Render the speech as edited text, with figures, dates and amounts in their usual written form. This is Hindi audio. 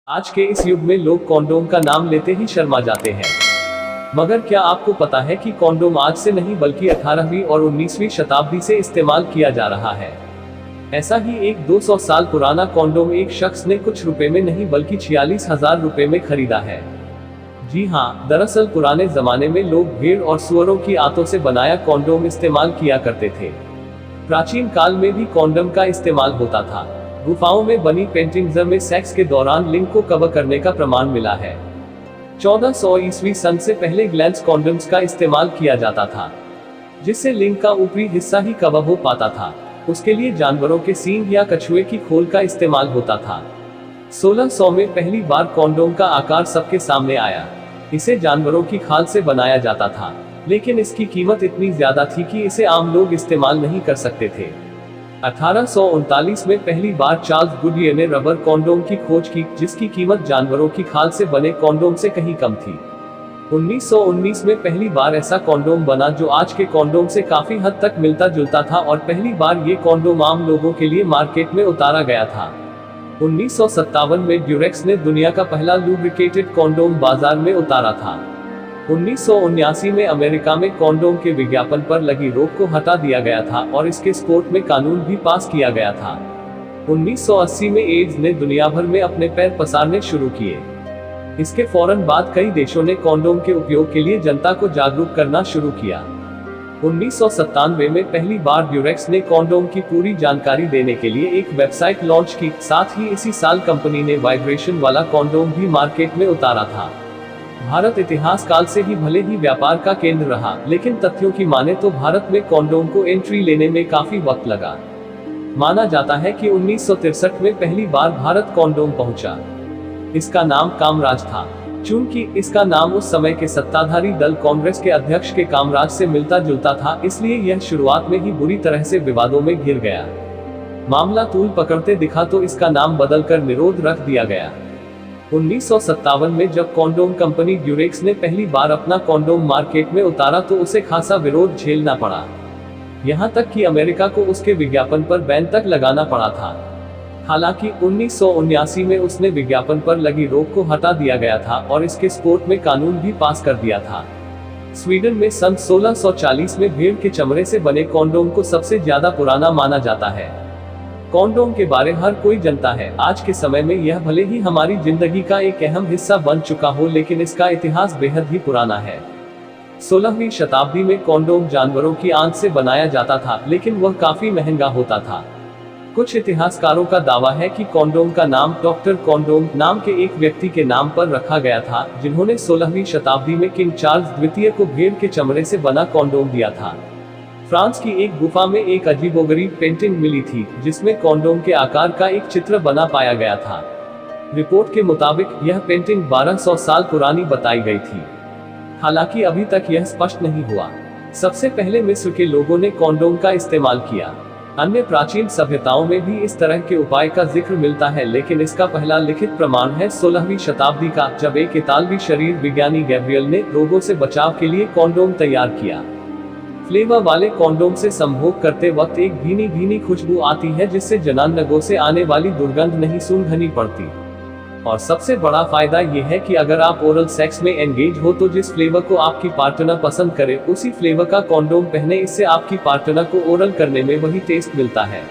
आज के इस युग में लोग कॉन्डोम का नाम लेते ही शर्मा जाते हैं। मगर क्या आपको पता है कि कॉन्डोम आज से नहीं बल्कि 18वीं और 19वीं शताब्दी से इस्तेमाल किया जा रहा है। ऐसा ही एक 200 साल पुराना कॉन्डोम एक शख्स ने कुछ रुपए में नहीं बल्कि 46,000 रुपए में खरीदा है। जी हाँ, दरअसल पुराने जमाने में लोग भेड़ और सुअरों की आंतों से बनाया कॉन्डोम इस्तेमाल किया करते थे। प्राचीन काल में भी कॉन्डोम का इस्तेमाल होता था। गुफाओं में बनी पेंटिंग्स में सेक्स के दौरान लिंग को कवर करने का प्रमाण मिला है। 1400 ईस्वी सन से पहले ग्लैंस कॉन्डोम्स का इस्तेमाल किया जाता था, जिससे लिंग का ऊपरी हिस्सा ही कवर हो पाता था। उसके लिए जानवरों के सींग या कछुए की खोल का इस्तेमाल होता था। 1600 में पहली बार कॉन्डोम का आकार सबके सामने आया। इसे जानवरों की खाल से बनाया जाता था, लेकिन इसकी कीमत इतनी ज्यादा थी कि इसे आम लोग इस्तेमाल नहीं कर सकते थे। 1839 में पहली बार चार्ल्स गुडियर ने रबर कॉन्डोम की खोज की, जिसकी कीमत जानवरों की खाल से बने कॉन्डोम से कहीं कम थी। 1919 में पहली बार ऐसा कॉन्डोम बना जो आज के कॉन्डोम से काफी हद तक मिलता जुलता था, और पहली बार ये कॉन्डोम आम लोगों के लिए मार्केट में उतारा गया था। 1957 में ड्यूरेक्स ने दुनिया का पहला लुब्रिकेटेड कॉन्डोम बाजार में उतारा था। 1979 में अमेरिका में कॉन्डोम के विज्ञापन पर लगी रोक को हटा दिया गया था और इसके सपोर्ट में कानून भी पास किया गया था। 1980 में एड्स ने दुनिया भर में अपने पैर पसारने शुरू किए। इसके फौरन बाद कई देशों ने कॉन्डोम के उपयोग के लिए जनता को जागरूक करना शुरू किया। 1997 में पहली बार ड्यूरेक्स ने कॉन्डोम की पूरी जानकारी देने के लिए एक वेबसाइट लॉन्च की। साथ ही इसी साल कंपनी ने वाइब्रेशन वाला कॉन्डोम भी मार्केट में उतारा था। भारत इतिहास काल से ही भले ही व्यापार का केंद्र रहा, लेकिन तथ्यों की माने तो भारत में कॉन्डोम को एंट्री लेने में काफी वक्त लगा। माना जाता है कि 1963 में पहली बार भारत कॉन्डोम पहुंचा। इसका नाम कामराज था। चूंकि इसका नाम उस समय के सत्ताधारी दल कांग्रेस के अध्यक्ष के कामराज से मिलता जुलता था, इसलिए यह शुरुआत में ही बुरी तरह से विवादों में घिर गया। मामला तूल पकड़ते दिखा तो इसका नाम बदलकर निरोध रख दिया गया। 1957 में जब कॉन्डोम कंपनी ड्यूरेक्स ने पहली बार अपना कॉन्डोम मार्केट में उतारा तो उसे खासा विरोध झेलना पड़ा। यहां तक कि अमेरिका को उसके विज्ञापन पर बैन तक लगाना पड़ा था। हालांकि 1979 में उसने विज्ञापन पर लगी रोक को हटा दिया गया था और इसके सपोर्ट में कानून भी पास कर दिया था। स्वीडन में सन 1640 में भेड़ के चमड़े से बने कॉन्डोम को सबसे ज्यादा पुराना माना जाता है। कॉन्डोम के बारे हर कोई जानता है। आज के समय में यह भले ही हमारी जिंदगी का एक अहम हिस्सा बन चुका हो, लेकिन इसका इतिहास बेहद ही पुराना है। 16वीं शताब्दी में कॉन्डोम जानवरों की आंत से बनाया जाता था, लेकिन वह काफी महंगा होता था। कुछ इतिहासकारों का दावा है कि कॉन्डोम का नाम डॉक्टर कॉन्डोम नाम के एक व्यक्ति के नाम पर रखा गया था, जिन्होंने 16वीं शताब्दी में किंग चार्ल्स द्वितीय को भेड़ के चमड़े से बना कॉन्डोम दिया था। फ्रांस की एक गुफा में एक अजीबोगरीब पेंटिंग मिली थी, जिसमें कॉन्डोम के आकार का एक चित्र बना पाया गया था। रिपोर्ट के मुताबिक यह पेंटिंग 1200 साल पुरानी बताई गई थी। हालांकि अभी तक यह स्पष्ट नहीं हुआ सबसे पहले मिस्र के लोगों ने कॉन्डोम का इस्तेमाल किया। अन्य प्राचीन सभ्यताओं में भी इस तरह के उपाय का जिक्र मिलता है, लेकिन इसका पहला लिखित प्रमाण है 16वीं शताब्दी का, जब एक इतालवी शरीर विज्ञानी गैब्रियल ने रोगों से बचाव के लिए कॉन्डोम तैयार किया। फ्लेवर वाले कॉन्डोम से संभोग करते वक्त एक भीनी भीनी खुशबू आती है, जिससे जनानगों से आने वाली दुर्गंध नहीं सूंघनी पड़ती। और सबसे बड़ा फायदा यह है कि अगर आप ओरल सेक्स में एंगेज हो तो जिस फ्लेवर को आपकी पार्टनर पसंद करे उसी फ्लेवर का कॉन्डोम पहने। इससे आपकी पार्टनर को ओरल करने में वही टेस्ट मिलता है।